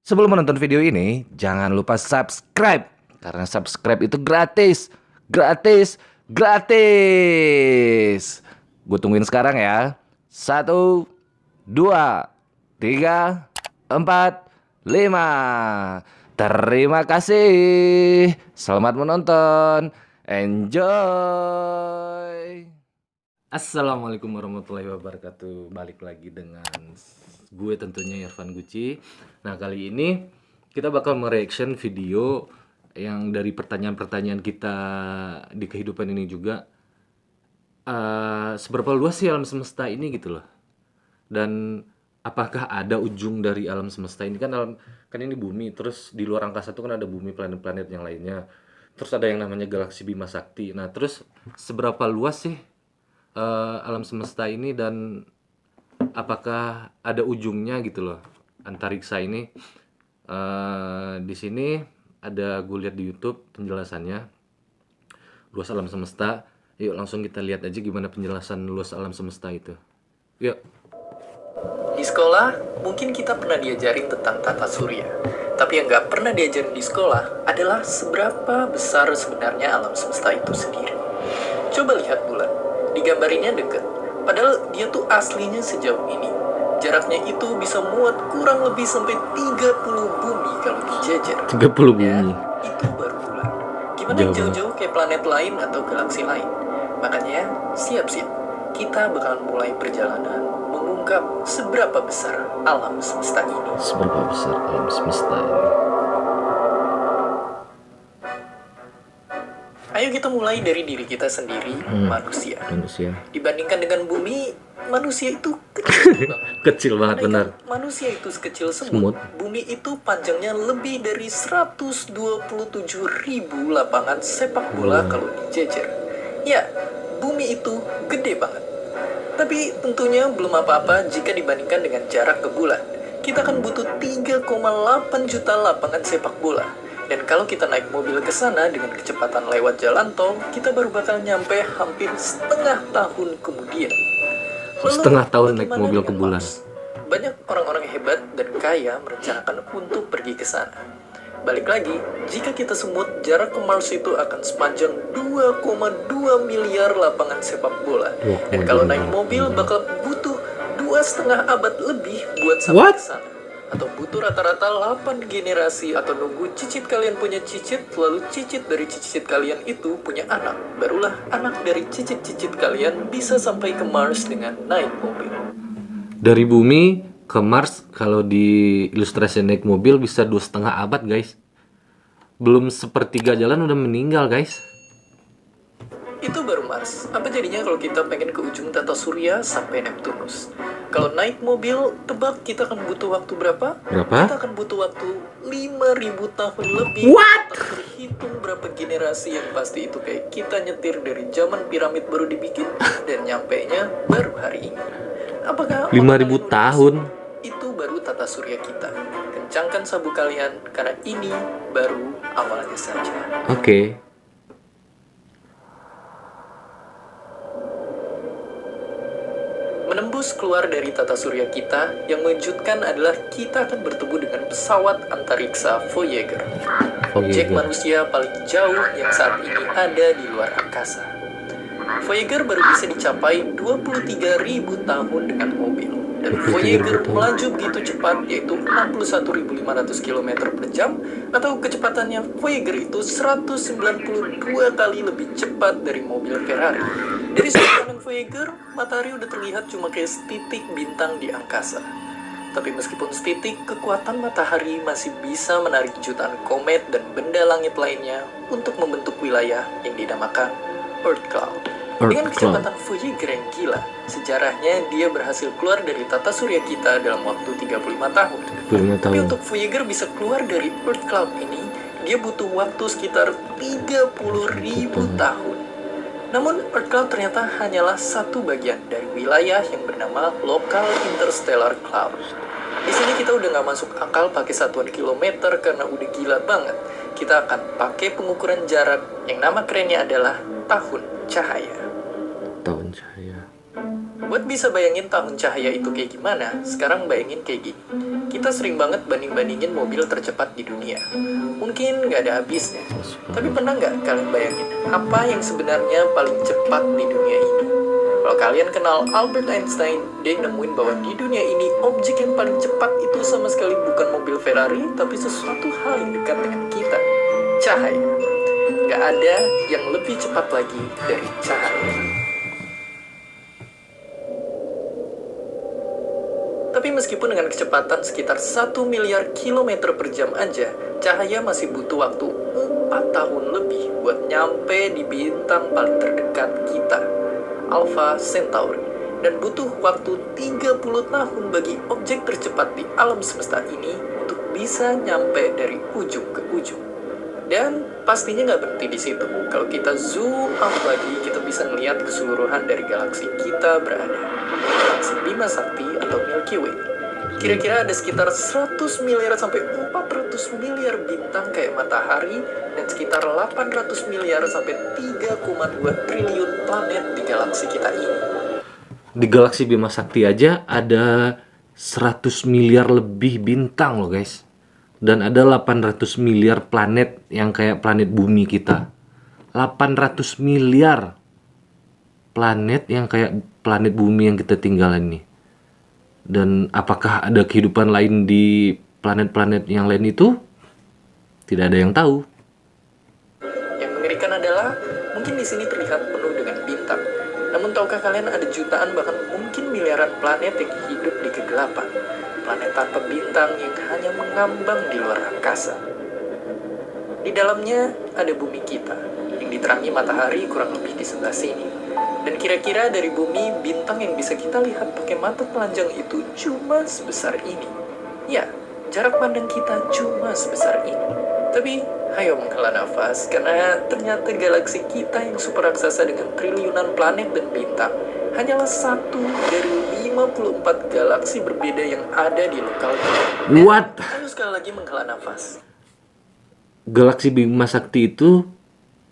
Sebelum menonton video ini, jangan lupa subscribe. Karena subscribe itu gratis. Gratis. Gratis. Gue tungguin sekarang ya. 1, 2, 3, 4, 5. Terima kasih. Selamat menonton. Enjoy. Assalamualaikum warahmatullahi wabarakatuh. Balik lagi dengan gue tentunya Irfan Guci. Nah, kali ini kita bakal mereaction video yang dari pertanyaan-pertanyaan kita di kehidupan ini juga. Seberapa luas sih alam semesta ini gitu loh. Dan apakah ada ujung dari alam semesta ini? Kan ini bumi, terus di luar angkasa itu kan ada bumi, planet-planet yang lainnya. Terus ada yang namanya galaksi Bima Sakti. Nah, terus seberapa luas sih alam semesta ini, dan apakah ada ujungnya gitu loh antariksa ini? Di sini ada, gue lihat di YouTube penjelasannya luas alam semesta. Yuk langsung kita lihat aja gimana penjelasan luas alam semesta itu. Yuk. Di sekolah, mungkin kita pernah diajarin tentang tata surya. Tapi yang nggak pernah diajarin di sekolah adalah seberapa besar sebenarnya alam semesta itu sendiri. Coba lihat bulan. Digambarinnya deket. Padahal dia tuh aslinya sejauh ini. Jaraknya itu bisa muat kurang lebih sampai 30 bumi kalau dijajar. 30 bumi. Ya, itu baru bulan. Gimana jauh-jauh kayak planet lain atau galaksi lain? Makanya, siap-siap. Kita bakalan mulai perjalanan mengungkap seberapa besar alam semesta ini. Seberapa besar alam semesta ini? Ayo kita mulai dari diri kita sendiri, manusia. Manusia. Dibandingkan dengan bumi, manusia itu kecil banget. Kecil banget, benar. Manusia itu sekecil semut. Bumi itu panjangnya lebih dari 127.000 lapangan sepak bola kalau dijejer. Ya, bumi itu gede banget. Tapi tentunya belum apa-apa jika dibandingkan dengan jarak ke bulan. Kita akan butuh 3,8 juta lapangan sepak bola. Dan kalau kita naik mobil ke sana dengan kecepatan lewat jalan tol, kita baru bakal nyampe hampir setengah tahun kemudian. Lalu, setengah tahun naik bagaimana mobil dengan ke bulan? Mars? Banyak orang-orang hebat dan kaya merencanakan untuk pergi ke sana. Balik lagi, jika kita semut, jarak ke Mars itu akan sepanjang 2,2 miliar lapangan sepak bola. Dan kalau naik mobil bakal butuh 2,5 abad lebih buat sampai ke sana. Atau butuh rata-rata 8 generasi, atau nunggu cicit kalian punya cicit, lalu cicit dari cicit kalian itu punya anak. Barulah anak dari cicit-cicit kalian bisa sampai ke Mars dengan naik mobil. Dari bumi ke Mars, kalau di ilustrasi naik mobil bisa 2,5 abad, guys. Belum sepertiga jalan udah meninggal, guys. Itu baru Mars. Apa jadinya kalau kita pengen ke ujung tata surya sampai Neptunus? Kalau naik mobil, tebak kita akan butuh waktu berapa? Berapa? Kita akan butuh waktu 5.000 tahun lebih. What? Untuk berhitung berapa generasi yang pasti itu kayak kita nyetir dari zaman piramid baru dibikin dan nyampenya baru hari ini. Apakah 5.000 tahun? Itu baru tata surya kita. Kencangkan sabuk kalian karena ini baru awalnya saja. Oke. Menembus keluar dari tata surya kita, yang mengejutkan adalah kita akan bertemu dengan pesawat antariksa Voyager. Objek manusia paling jauh yang saat ini ada di luar angkasa. Voyager baru bisa dicapai 23.000 tahun dengan mobil. Dan Voyager melaju begitu cepat, yaitu 61.500 km per jam, atau kecepatannya Voyager itu 192 kali lebih cepat dari mobil Ferrari. Dari sudut pandang Voyager, matahari udah terlihat cuma kayak setitik bintang di angkasa. Tapi meskipun setitik, kekuatan matahari masih bisa menarik jutaan komet dan benda langit lainnya untuk membentuk wilayah yang dinamakan Earth Cloud. Dengan kecepatan Voyager yang gila, sejarahnya dia berhasil keluar dari tata surya kita dalam waktu 35 tahun. Tapi untuk Voyager bisa keluar dari Earth Cloud ini, dia butuh waktu sekitar 30.000 tahun. Namun, Earth Cloud ternyata hanyalah satu bagian dari wilayah yang bernama Local Interstellar Cloud. Di sini kita udah nggak masuk akal pakai satuan kilometer karena udah gila banget. Kita akan pakai pengukuran jarak yang nama kerennya adalah tahun cahaya. Tahun cahaya. Buat bisa bayangin tahun cahaya itu kayak gimana, sekarang bayangin kayak gini. Kita sering banget banding-bandingin mobil tercepat di dunia. Mungkin nggak ada habisnya. Tapi pernah nggak kalian bayangin apa yang sebenarnya paling cepat di dunia ini? Kalau kalian kenal Albert Einstein, dia nemuin bahwa di dunia ini objek yang paling cepat itu sama sekali bukan mobil Ferrari, tapi sesuatu hal yang dekat dengan kita, cahaya. Nggak ada yang lebih cepat lagi dari cahaya. Tapi meskipun dengan kecepatan sekitar 1 miliar kilometer per jam aja, cahaya masih butuh waktu 4 tahun lebih buat nyampe di bintang paling terdekat kita, Alpha Centauri. Dan butuh waktu 30 tahun bagi objek tercepat di alam semesta ini untuk bisa nyampe dari ujung ke ujung. Dan pastinya nggak berhenti di situ. Kalau kita zoom out lagi, kita bisa ngelihat keseluruhan dari galaksi kita berada. Galaksi Bima Sakti atau Milky Way. Kira-kira ada sekitar 100 miliar sampai 400 miliar bintang kayak matahari dan sekitar 800 miliar sampai 3,2 triliun planet di galaksi kita ini. Di galaksi Bima Sakti aja ada 100 miliar lebih bintang loh guys. Dan ada 800 miliar planet yang kayak planet bumi kita. 800 miliar planet yang kayak planet bumi yang kita tinggalin nih. Dan apakah ada kehidupan lain di planet-planet yang lain itu? Tidak ada yang tahu. Yang mengerikan adalah mungkin di sini terlihat penuh dengan bintang. Namun tahukah kalian ada jutaan bahkan mungkin miliaran planet yang hidup di kegelapan? Planet tanpa bintang yang hanya mengambang di luar angkasa. Di dalamnya ada bumi kita yang diterangi matahari kurang lebih di sebelah sini. Dan kira-kira dari bumi, bintang yang bisa kita lihat pakai mata telanjang itu cuma sebesar ini. Ya, jarak pandang kita cuma sebesar ini. Tapi, ayo menghela nafas, karena ternyata galaksi kita yang super raksasa dengan triliunan planet dan bintang hanyalah satu dari 54 galaksi berbeda yang ada di lokal kita. What? Ayo sekali lagi menghela nafas. Galaksi Bima Sakti itu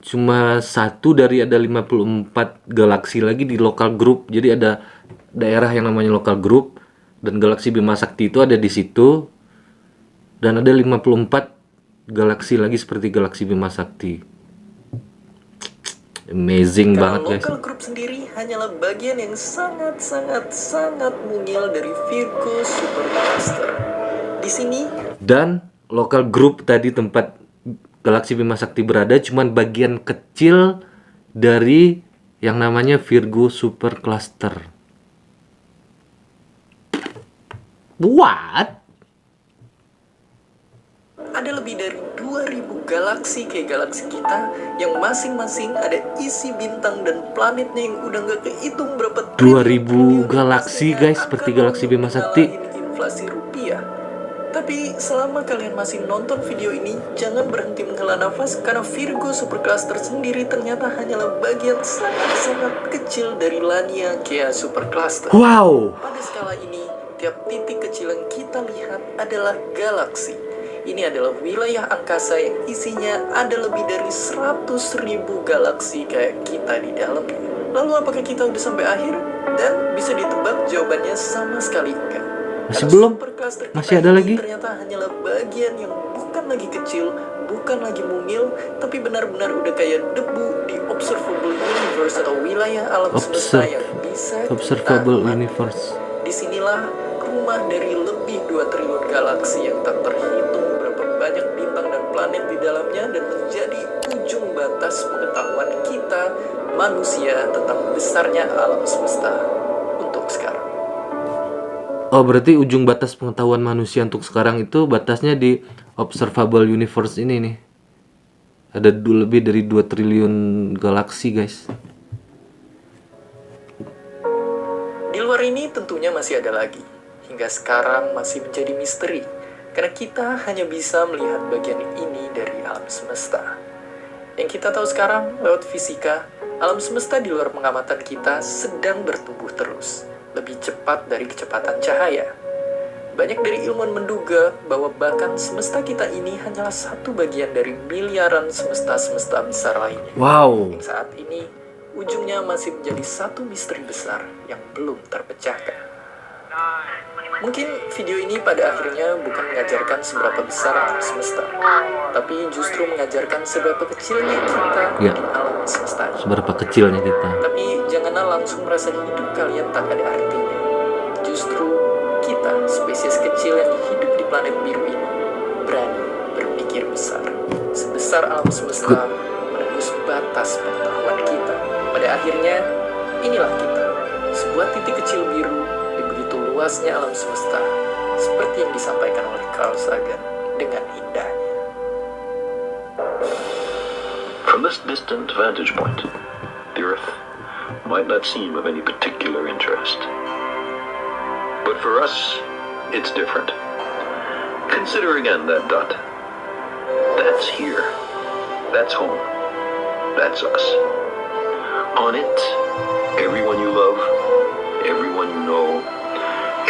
cuma satu dari ada 54 galaksi lagi di lokal group. Jadi ada daerah yang namanya lokal group dan galaksi Bima Sakti itu ada di situ. Dan ada 54 galaksi lagi seperti galaksi Bima Sakti. Amazing banget guys. Local group sendiri hanyalah bagian yang sangat mungil dari Virgo Supercluster. Di sini dan local group tadi tempat galaksi Bima Sakti berada cuman bagian kecil dari yang namanya Virgo Supercluster. What? ada lebih dari 2000 galaksi kayak galaksi kita yang masing-masing ada isi bintang dan planetnya yang udah nggak kehitung berapa 2000 galaksi guys, seperti galaksi Bima Sakti. Inflasi rupiah. Tapi selama kalian masih nonton video ini, jangan berhenti menghela nafas karena Virgo Supercluster sendiri ternyata hanyalah bagian sangat-sangat kecil dari Lania Kea Supercluster. Wow. Pada skala ini, tiap titik kecil yang kita lihat adalah galaksi. Ini adalah wilayah angkasa yang isinya ada lebih dari 100.000 galaksi kayak kita di dalamnya. Lalu apakah kita udah sampai akhir? Dan bisa ditebak jawabannya sama sekali enggak. Masih belum? Masih ada lagi? Ternyata hanyalah bagian yang bukan lagi kecil, bukan lagi mungil, tapi benar-benar udah kayak debu di observable universe atau wilayah alam semesta yang bisa observable universe. Disinilah rumah dari lebih 2 triliun galaksi yang tak terhitung berapa banyak bintang dan planet di dalamnya dan menjadi ujung batas pengetahuan kita manusia tentang besarnya alam semesta untuk sekarang. Oh, berarti ujung batas pengetahuan manusia untuk sekarang itu batasnya di observable universe ini nih. Ada lebih dari 2 triliun galaksi, guys. Di luar ini tentunya masih ada lagi. Hingga sekarang masih menjadi misteri. Karena kita hanya bisa melihat bagian ini dari alam semesta. Yang kita tahu sekarang lewat fisika, alam semesta di luar pengamatan kita sedang bertumbuh terus. Lebih cepat dari kecepatan cahaya. Banyak dari ilmuwan menduga bahwa bahkan semesta kita ini hanyalah satu bagian dari miliaran semesta-semesta besar lainnya. Wow. Yang saat ini, ujungnya masih menjadi satu misteri besar yang belum terpecahkan. Mungkin video ini pada akhirnya bukan mengajarkan seberapa besar alam semesta, tapi justru mengajarkan seberapa kecilnya kita Ya. di alam semesta ini. Seberapa kecilnya kita. Tapi janganlah langsung merasa hidup kalian tak ada artinya. Justru kita, spesies kecil yang hidup di planet biru ini, berani berpikir besar. Sebesar alam semesta menembus batas pengetahuan kita. Pada akhirnya, inilah kita, sebuah titik kecil biru di begitu luasnya alam semesta, seperti yang disampaikan oleh Carl Sagan dengan indahnya. From this distant vantage point, the Earth might not seem of any particular interest. But for us, it's different. Consider again that dot. That's here. That's home. That's us. On it, everyone you love, everyone you know,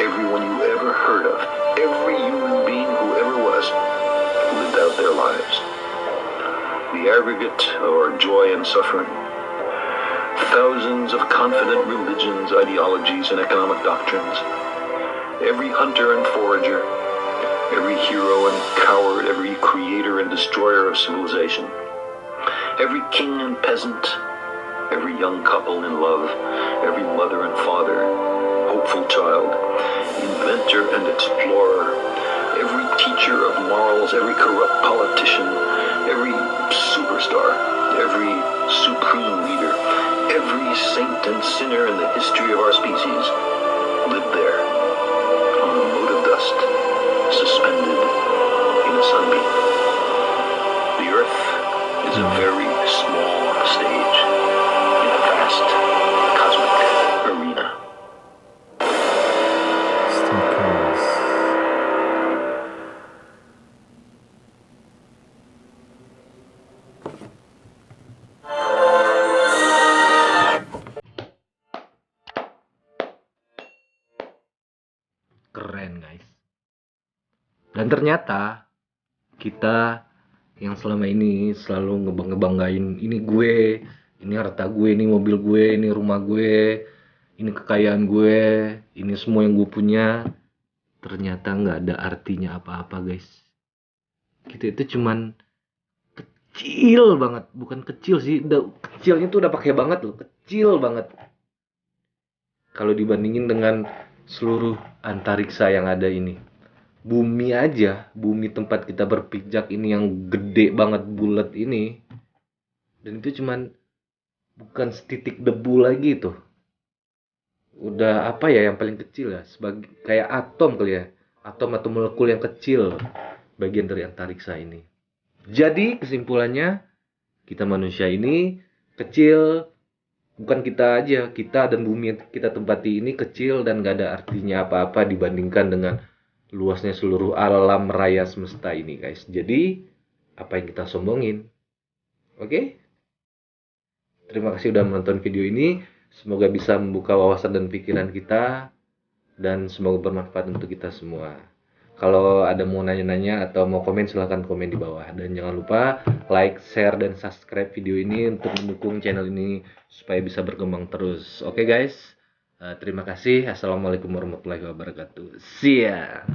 everyone you ever heard of, every human being who ever was, lived out their lives. The aggregate of our joy and suffering, thousands of confident religions, ideologies, and economic doctrines, every hunter and forager, every hero and coward, every creator and destroyer of civilization, every king and peasant, every young couple in love, every mother and father, hopeful child, inventor and explorer, every teacher of morals, every corrupt politician, every superstar, every supreme leader, every saint and sinner in the history of our species lived there, on a mote of dust, suspended in a sunbeam. The Earth is a very small stage in a vast cosmic arena. Keren guys. Dan ternyata kita yang selama ini selalu ngebanggain ini gue, ini harta gue, ini mobil gue, ini rumah gue, ini kekayaan gue, ini semua yang gue punya, ternyata nggak ada artinya apa-apa guys. Kita itu cuman kecil banget, bukan kecil sih, kecilnya tuh udah pakai banget loh, kecil banget. Kalau dibandingin dengan seluruh antariksa yang ada ini. Bumi aja, bumi tempat kita berpijak ini yang gede banget bulat ini. Dan itu cuman bukan setitik debu lagi tuh. Udah apa ya yang paling kecil ya, sebagai kayak atom kali ya. Atom atau molekul yang kecil bagian dari antariksa ini. Jadi kesimpulannya kita manusia ini kecil. Bukan kita aja, kita dan bumi yang kita tempati ini kecil dan gak ada artinya apa-apa dibandingkan dengan luasnya seluruh alam raya semesta ini guys. Jadi apa yang kita sombongin? Oke? Terima kasih udah menonton video ini. Semoga bisa membuka wawasan dan pikiran kita, dan semoga bermanfaat untuk kita semua. Kalau ada mau nanya-nanya atau mau komen, silahkan komen di bawah. Dan jangan lupa like, share, dan subscribe video ini untuk mendukung channel ini supaya bisa berkembang terus. Oke guys, terima kasih. Assalamualaikum warahmatullahi wabarakatuh. See ya.